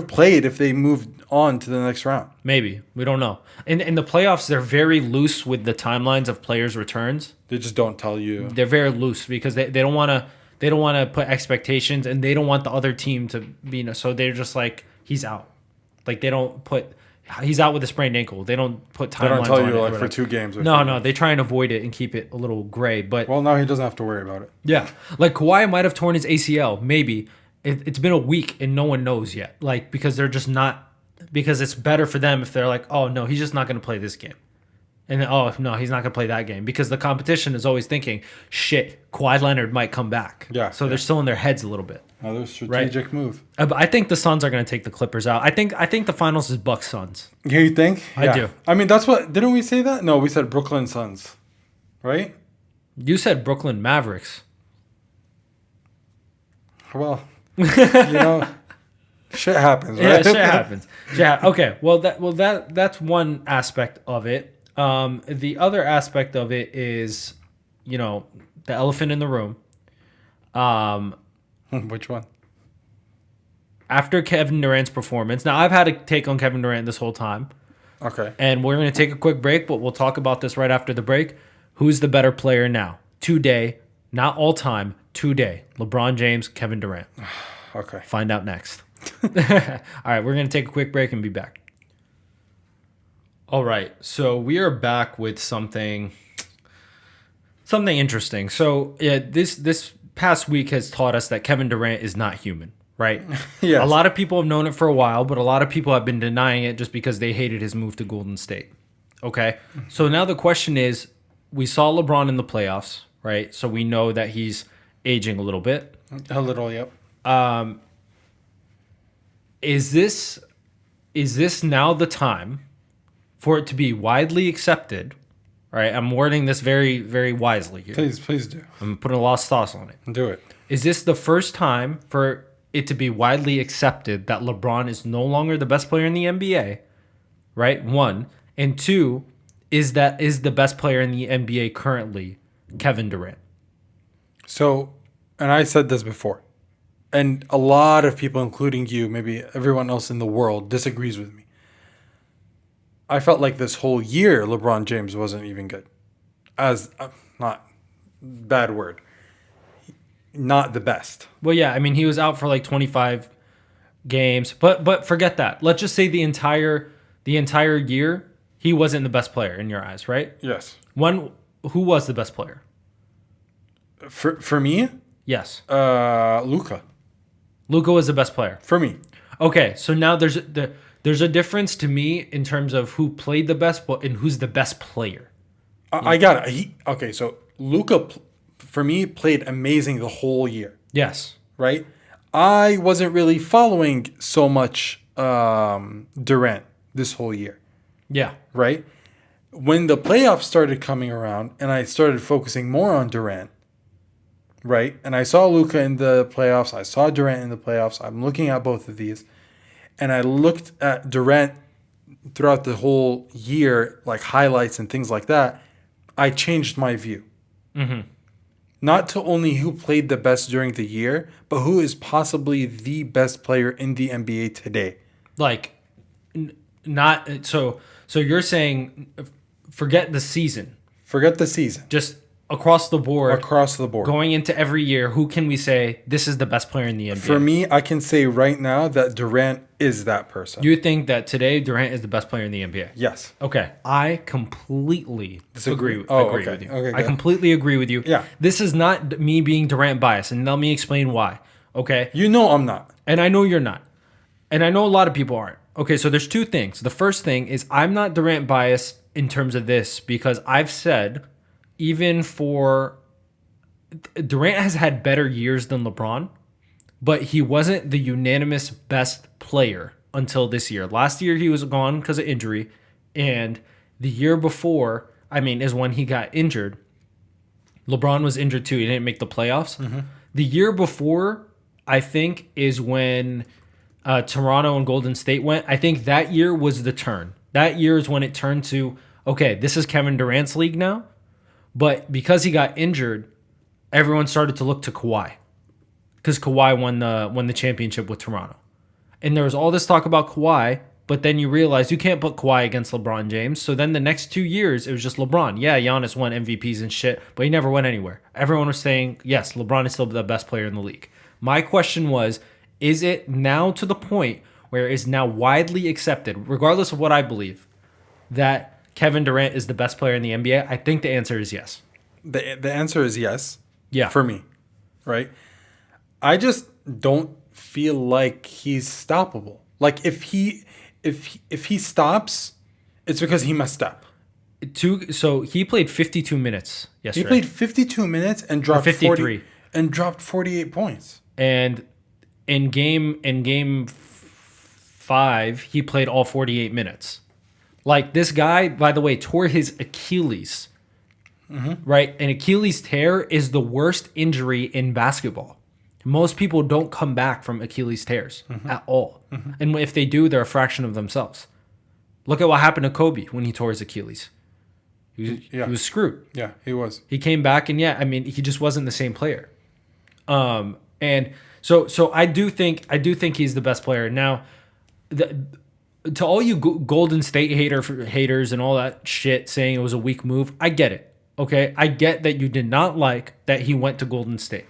played if they moved on to the next round. Maybe. We don't know. In the playoffs, they're very loose with the timelines of players' returns. They just don't tell you. They're very loose because they don't want to put expectations, and they don't want the other team to be, so they're just like, he's out. Like they don't put, he's out with a sprained ankle. They don't put timelines on it. They don't tell you like for 2 games. No, they try and avoid it and keep it a little gray. But well, now he doesn't have to worry about it. Yeah, like Kawhi might have torn his ACL, maybe. It's been a week and no one knows yet. Like because they're just not. Because it's better for them if they're like, oh, no, he's just not going to play this game. And then, oh, no, he's not going to play that game. Because the competition is always thinking, shit, Kawhi Leonard might come back. Yeah. So they're still in their heads a little bit. Another strategic move. But I think the Suns are going to take the Clippers out. I think the finals is Bucks Suns. Yeah, you think? I do. I mean, that's what... Didn't we say that? No, we said Brooklyn Suns. Right? You said Brooklyn Mavericks. Well, you know... Shit happens, right? Yeah, shit happens. Okay, well that's one aspect of it. The other aspect of it is, the elephant in the room. Which one? After Kevin Durant's performance. Now, I've had a take on Kevin Durant this whole time. Okay. And we're going to take a quick break, but we'll talk about this right after the break. Who's the better player now? Today, not all time, today. LeBron James, Kevin Durant. Okay. Find out next. All right, we're going to take a quick break and be back. All right, so we are back with something interesting. So this past week has taught us that Kevin Durant is not human, right? Yes. A lot of people have known it for a while, but a lot of people have been denying it just because they hated his move to Golden State. Okay, so now the question is, we saw LeBron in the playoffs, right? So we know that he's aging a little bit. A little, yep. Is this now the time for it to be widely accepted? Right, I'm wording this very, very wisely here. Please do. I'm putting a lot of sauce on it. Do it. Is this the first time for it to be widely accepted that LeBron is no longer the best player in the NBA? Right, 1. And 2, is the best player in the NBA currently Kevin Durant? So, and I said this before, and a lot of people, including you, maybe everyone else in the world, disagrees with me. I felt like this whole year LeBron James wasn't even good. Not bad word. Not the best. Well, yeah, I mean he was out for like 25 games, but forget that. Let's just say the entire year he wasn't the best player in your eyes, right? Yes. Who was the best player? For me? Yes. Luka. Luka was the best player. For me. Okay, so now there's a difference to me in terms of who played the best and who's the best player. I got it. So Luka, for me, played amazing the whole year. Yes. Right? I wasn't really following so much Durant this whole year. Yeah. Right? When the playoffs started coming around and I started focusing more on Durant, right? And I saw Luka in the playoffs. I saw Durant in the playoffs. I'm looking at both of these. And I looked at Durant throughout the whole year, like highlights and things like that. I changed my view. Mm-hmm. Not to only who played the best during the year, but who is possibly the best player in the NBA today. Like, not so you're saying forget the season. Forget the season. Just across the board. Across the board. Going into every year, who can we say this is the best player in the NBA? For me, I can say right now that Durant is that person. You think that today Durant is the best player in the NBA? Yes. Okay. I completely agree with you. Okay, I completely agree with you. Yeah. This is not me being Durant biased, and let me explain why. Okay? You know I'm not. And I know you're not. And I know a lot of people aren't. Okay, so there's 2 things. The first thing is I'm not Durant biased in terms of this because I've said even for Durant has had better years than LeBron, but he wasn't the unanimous best player until this year. Last year he was gone because of injury, and the year before, is when he got injured. LeBron was injured too. He didn't make the playoffs. Mm-hmm. The year before, I think, is when Toronto and Golden State went. I think that year was the turn. That year is when it turned to, okay, this is Kevin Durant's league now. But because he got injured, everyone started to look to Kawhi. Because Kawhi won the championship with Toronto. And there was all this talk about Kawhi, but then you realize you can't put Kawhi against LeBron James. So then the next 2 years, it was just LeBron. Yeah, Giannis won MVPs and shit, but he never went anywhere. Everyone was saying, yes, LeBron is still the best player in the league. My question was, is it now to the point where it's now widely accepted, regardless of what I believe, that Kevin Durant is the best player in the NBA? I think the answer is yes. The answer is yes. Yeah. For me, right? I just don't feel like he's stoppable. Like if he stops, it's because he messed up. So he played 52 minutes yesterday. He played 52 minutes and dropped 53 and dropped 48 points. And in game 5, he played all 48 minutes. Like, this guy, by the way, tore his Achilles, right? An Achilles tear is the worst injury in basketball. Most people don't come back from Achilles tears at all. Mm-hmm. And if they do, they're a fraction of themselves. Look at what happened to Kobe when he tore his Achilles. He was screwed. Yeah, he was. He came back, and he just wasn't the same player. And so I do think he's the best player. Now, to all you Golden State haters and all that shit saying it was a weak move, I get it. Okay, I get that you did not like that he went to Golden State.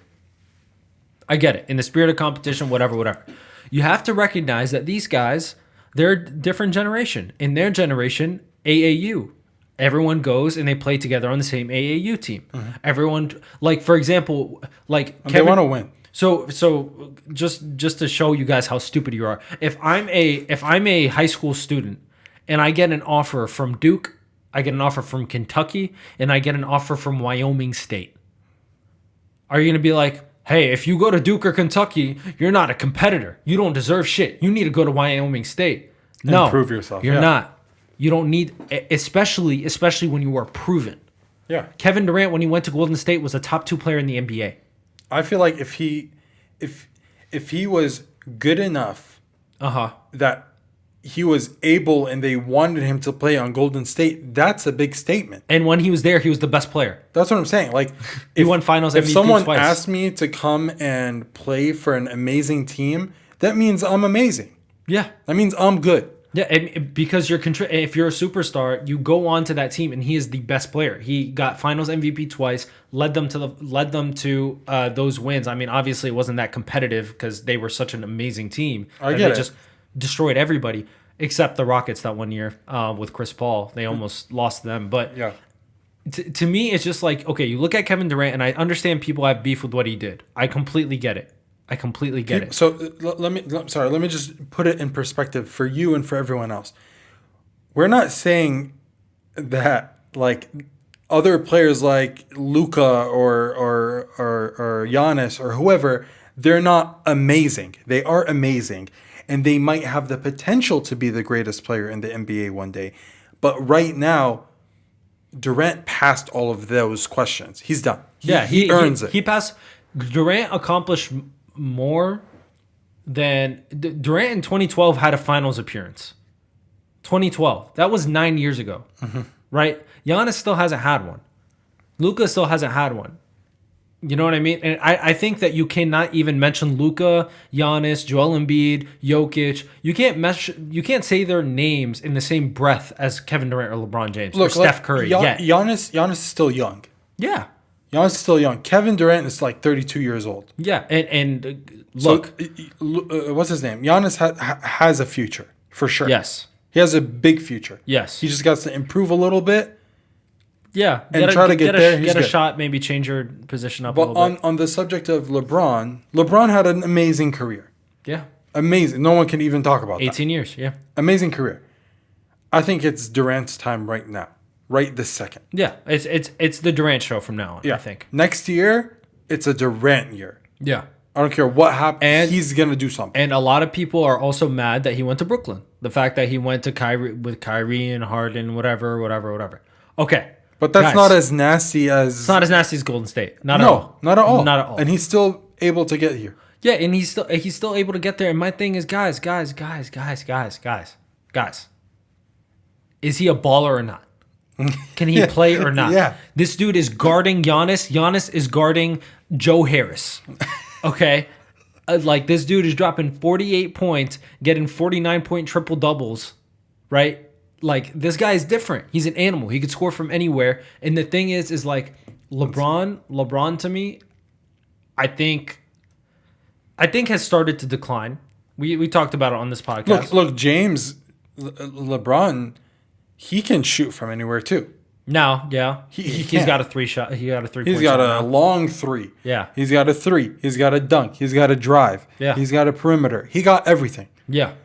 I get it. In the spirit of competition, whatever. You have to recognize that these guys, they're a different generation. In their generation, AAU. Everyone goes and they play together on the same AAU team. Mm-hmm. Everyone, like, for example, like Kevin, they want to win. So just to show you guys how stupid you are, if I'm a high school student and I get an offer from Duke, I get an offer from Kentucky, and I get an offer from Wyoming State, Are you going to be like, hey, if you go to Duke or Kentucky, you're not a competitor. You don't deserve shit. You need to go to Wyoming State. No, prove yourself. You're not. You don't need, especially when you are proven. Yeah. Kevin Durant, when he went to Golden State, was a top 2 player in the NBA. I feel like if he was good enough, that he was able and they wanted him to play on Golden State, that's a big statement. And when he was there, he was the best player. That's what I'm saying. Like, he won Finals MVP If someone twice. asked me to come and play for an amazing team, that means I'm amazing. Yeah, that means I'm good. Yeah, and because if you're a superstar, you go on to that team, and he is the best player. He got Finals MVP twice, led them to those wins. I mean, obviously it wasn't that competitive because they were such an amazing team. I get it. Just destroyed everybody except the Rockets that one year with Chris Paul. They almost lost them. But yeah, to me, it's just like, okay, you look at Kevin Durant, and I understand people have beef with what he did. I completely get it. I completely get it. So let me just put it in perspective for you and for everyone else. We're not saying that like other players like Luka or Giannis or whoever, they're not amazing. They are amazing, and they might have the potential to be the greatest player in the NBA one day. But right now, Durant passed all of those questions. He's done. He earns it. He passed. Durant accomplished more than Durant in 2012 had a finals appearance. 2012. That was 9 years ago. Right? Giannis still hasn't had one. Luka still hasn't had one. You know what I mean? And I think that you cannot even mention Luka, Giannis, Joel Embiid, Jokic. You can't say their names in the same breath as Kevin Durant or LeBron James or Steph Curry. Giannis is still young. Yeah. Giannis is still young. Kevin Durant is like 32 years old. Yeah, and look. So, what's his name? Giannis has a future, for sure. Yes. He has a big future. Yes. He just got to improve a little bit. Yeah. And try to get there. Get a shot, maybe change your position up a little bit. But on the subject of LeBron had an amazing career. Yeah. Amazing. No one can even talk about 18 years, yeah. Amazing career. I think it's Durant's time right now. Right this second. Yeah, it's the Durant show from now on, yeah. I think. Next year, it's a Durant year. Yeah. I don't care what happens. He's going to do something. And a lot of people are also mad that he went to Brooklyn. The fact that he went to Kyrie and Harden, whatever. Okay. But that's not as nasty as... It's not as nasty as Golden State. Not at all. Not at all. Not at all. And he's still able to get here. Yeah, and he's still able to get there. And my thing is, guys. Is he a baller or not? Can he play or not? Yeah. This dude is guarding Giannis. Giannis is guarding Joe Harris. Okay? Like, this dude is dropping 48 points, getting 49-point triple-doubles, right? Like, this guy is different. He's an animal. He could score from anywhere. And the thing is like, LeBron to me, I think has started to decline. We talked about it on this podcast. Look, LeBron... He can shoot from anywhere too. Now, yeah, he's got a 3-shot. He got a 3-point. He's got a long 3. Yeah, he's got a 3. He's got a dunk. He's got a drive. Yeah, he's got a perimeter. He got everything. Yeah,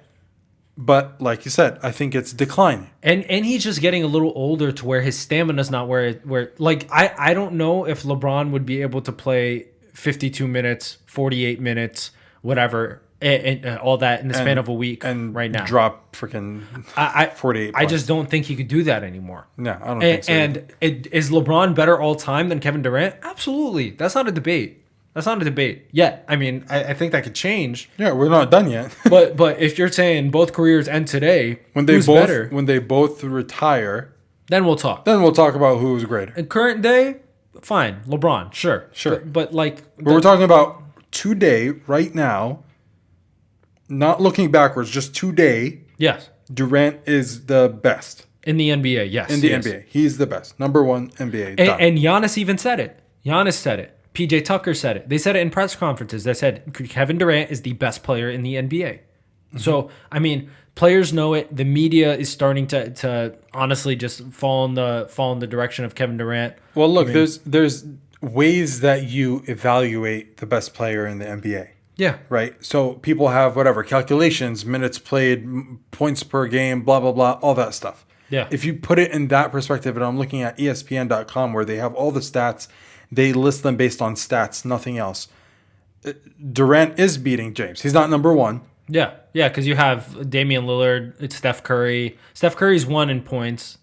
but like you said, I think it's declining. And he's just getting a little older to where his stamina's not where like I don't know if LeBron would be able to play 52 minutes, 48 minutes, whatever. And all that in the span of a week and right now. Drop freaking 48 points. I just don't think he could do that anymore. No, I don't think so. And is LeBron better all time than Kevin Durant? Absolutely. That's not a debate. Yet. I mean, I think that could change. Yeah, we're not done yet. but if you're saying both careers end today, when they both retire, then we'll talk. Then we'll talk about who's greater. In current day, fine. LeBron, sure. But we're talking about today, right now. Not looking backwards, just today. Yes. Durant is the best. In the NBA, yes. In the NBA. He's the best. Number one NBA. And Giannis even said it. Giannis said it. PJ Tucker said it. They said it in press conferences. They said Kevin Durant is the best player in the NBA. Mm-hmm. So, I mean, players know it. The media is starting to honestly just fall in the direction of Kevin Durant. Well, look, there's ways that you evaluate the best player in the NBA. Yeah. Right. So people have whatever calculations, minutes played, points per game, blah, blah, blah, all that stuff. Yeah. If you put it in that perspective, and I'm looking at ESPN.com where they have all the stats they list them based on stats, nothing else. Durant is beating James. He's not number one. Yeah, because you have Damian Lillard, it's Steph Curry. Steph Curry's 1 in points.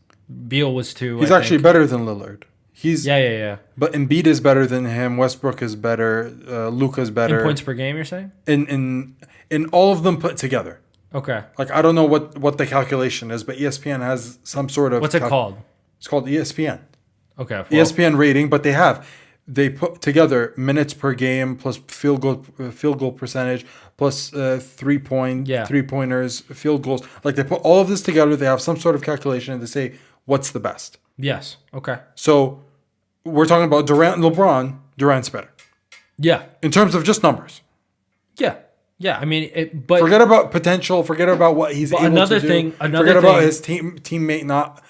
Beal was 2. He's actually better than Lillard. Yeah. But Embiid is better than him. Westbrook is better. Luka's better. In points per game, you're saying? In all of them put together. Okay. Like, I don't know what the calculation is, but ESPN has some sort of... What's it called? It's called ESPN. Okay. Well, ESPN rating, but they put together minutes per game plus field goal percentage plus 3-pointers, field goals. Like, they put all of this together. They have some sort of calculation and they say what's the best. Yes. Okay. So we're talking about Durant and LeBron. Durant's better. Yeah. In terms of just numbers. Yeah. I mean, but forget about potential. Forget about what he's able to do. Forget about his teammate not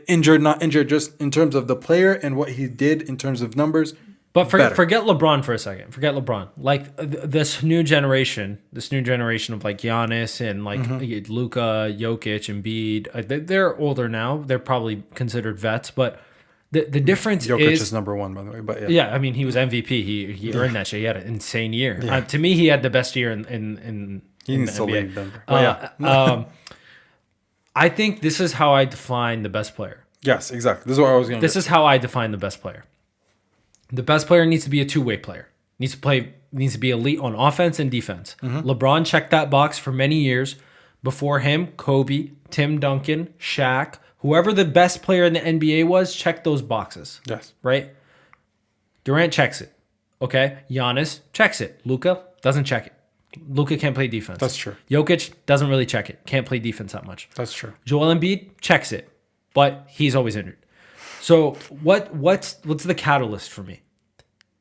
injured. Just in terms of the player and what he did in terms of numbers. But forget LeBron for a second. Forget LeBron. Like this new generation of like Giannis and like Luka, Jokic, Embiid. They're older now. They're probably considered vets, but the difference Jokic is number one, by the way. But yeah, I mean he was MVP. He earned that shit. He had an insane year. Yeah. To me, he had the best year in he needs the to NBA. leave Denver. I think this is how I define the best player. Yes, exactly. This is what I was going to. This is how I define the best player. The best player needs to be a two-way player. Needs to be elite on offense and defense. LeBron checked that box for many years. Before him, Kobe, Tim Duncan, Shaq, whoever the best player in the NBA was, checked those boxes. Yes. Right? Durant checks it. Okay? Giannis checks it. Luka doesn't check it. Luka can't play defense. That's true. Jokic doesn't really check it. Can't play defense that much. That's true. Joel Embiid checks it, but he's always injured. So what's the catalyst for me?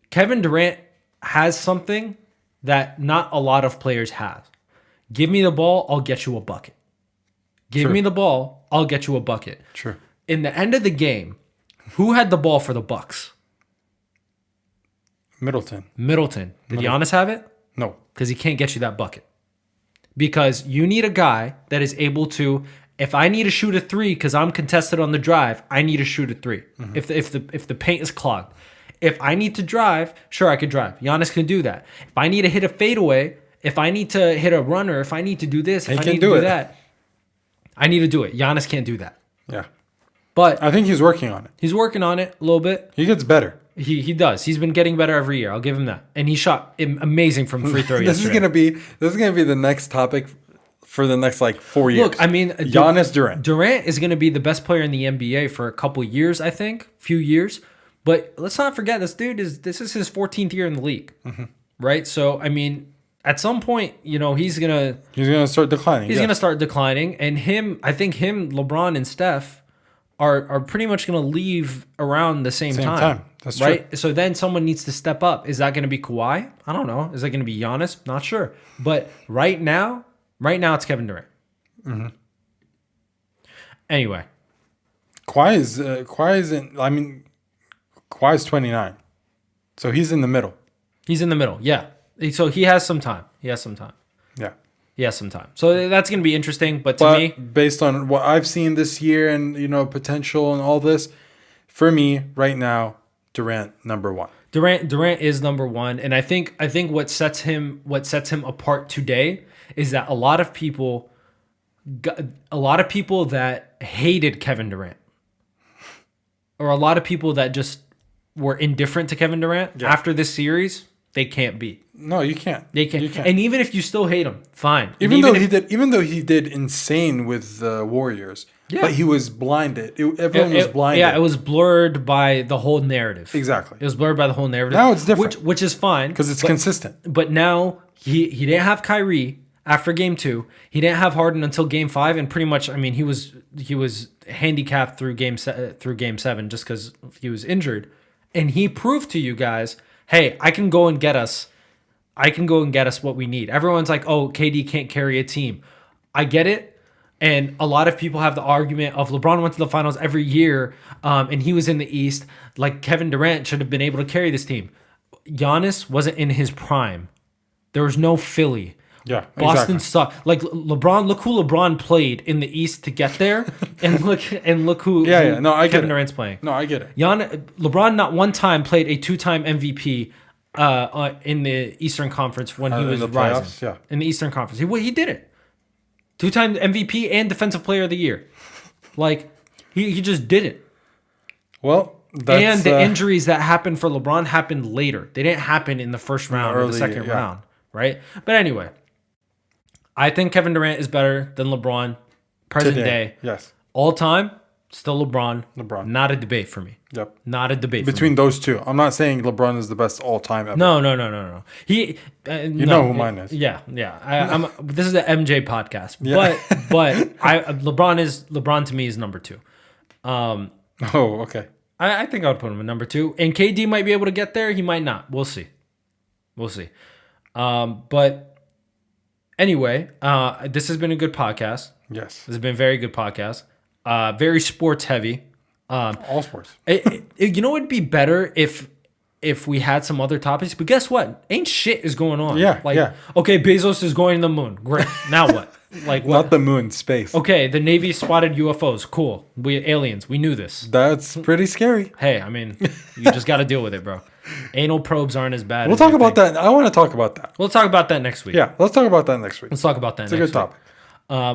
Kevin Durant has something that not a lot of players have. Give me the ball, I'll get you a bucket. Give me the ball, I'll get you a bucket. True. In the end of the game, who had the ball for the Bucks? Middleton. Did Giannis have it? No. Because he can't get you that bucket. Because you need a guy that is able to, if I need to shoot a three because I'm contested on the drive, I need to shoot a three. If the paint is clogged. If I need to drive, sure, I could drive. Giannis can do that. If I need to hit a fadeaway, if I need to hit a runner, if I need to do this, if I need to do that, I need to do it. Giannis can't do that. Yeah. But I think he's working on it. He's working on it a little bit. He gets better. He does. He's been getting better every year. I'll give him that. And he shot amazing from free throw This is gonna be the next topic for the next 4 years. Look, I mean, Giannis Durant. Durant is going to be the best player in the NBA for a couple years, I think, few years. But let's not forget, this is his 14th year in the league, right? So I mean, at some point, he's gonna start declining. He's gonna start declining, and I think LeBron and Steph are pretty much gonna leave around the same time. That's right. True. So then someone needs to step up. Is that gonna be Kawhi? I don't know. Is that gonna be Giannis? Not sure. But right now it's Kevin Durant. Anyway, Kawhi's 29, so he's in the middle. Yeah. So he has some time. Yeah. He has some time. So that's going to be interesting. But to me, based on what I've seen this year and potential and all this, for me right now, Durant number one. Durant is number one, and I think what sets him apart today is that a lot of people that hated Kevin Durant, or a lot of people that just were indifferent to Kevin Durant after this series, they can't beat. No, you can't. They can't. You can't. And even if you still hate him, fine. Even though he did insane with the Warriors, but he was blinded. Everyone was blinded. Yeah, it was blurred by the whole narrative. Exactly. It was blurred by the whole narrative. Now it's different, which is fine because it's consistent. But now he didn't have Kyrie after Game 2. He didn't have Harden until Game 5, and pretty much, I mean, he was handicapped through Game 7 just because he was injured, and he proved to you guys, hey, I can go and get us what we need. Everyone's like, oh, KD can't carry a team. I get it. And a lot of people have the argument of LeBron went to the finals every year, and he was in the East. Like Kevin Durant should have been able to carry this team. Giannis wasn't in his prime. There was no Philly. Yeah, Boston exactly. sucked. Like LeBron, look who LeBron played in the East to get there, and look who No, I get Kevin it. Durant's playing. No, I get it. LeBron not one time played a 2-time MVP in the Eastern Conference when he was in the rising. playoffs, yeah. In the Eastern Conference, he did it. 2-time MVP and Defensive Player of the Year. Like he just did it. Well, And the injuries that happened for LeBron happened later. They didn't happen in the first round or the early, second yeah. round, right? But anyway, I think Kevin Durant is better than LeBron present day. Yes. All time, still LeBron. LeBron. Not a debate for me. Yep. Not a debate for me. Between those two, I'm not saying LeBron is the best all time ever. No. He, You know who mine is. Yeah. This is the MJ podcast, but LeBron to me is number 2. Oh, okay. I think I would put him at number 2, and KD might be able to get there. He might not. We'll see. But anyway, this has been a good podcast. Yes. This has been a very good podcast. Very sports heavy. All sports. You know, it'd be better if we had some other topics. But guess what? Ain't shit is going on. Yeah, Like, yeah. okay, Bezos is going to the moon. Great. Now what? Like what? Not the moon, space. Okay, the Navy spotted UFOs. Cool. We aliens. We knew this. That's pretty scary. Hey, I mean, you just got to deal with it, bro. Anal probes aren't as bad. We'll as talk you about think. that. I want to talk about that. We'll talk about that next week. Yeah, let's talk about that next week. Let's talk about that It's a next good week. topic.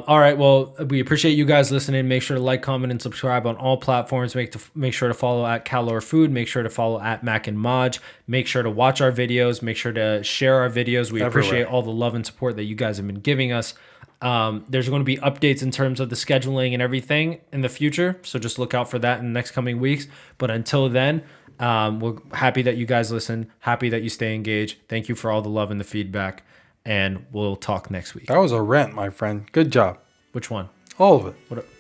All right. Well, we appreciate you guys listening. Make sure to like, comment, and subscribe on all platforms. Make sure to follow at Calor Food. Make sure to follow at Mac and Maj. Make sure to watch our videos. Make sure to share our videos. We appreciate all the love and support that you guys have been giving us. There's going to be updates in terms of the scheduling and everything in the future. So just look out for that in the next coming weeks. But until then, we're happy that you guys listen. Happy that you stay engaged. Thank you for all the love and the feedback. And we'll talk next week. That was a rant, my friend. Good job. Which one? All of it.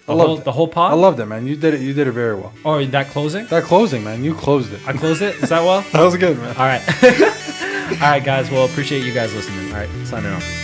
The whole pod? I loved it, man. You did it. You did it very well. Oh, that closing? That closing, man. You closed it. I closed it? Is that well? That was good, man. All right. All right, guys. Well, appreciate you guys listening. All right. Signing off.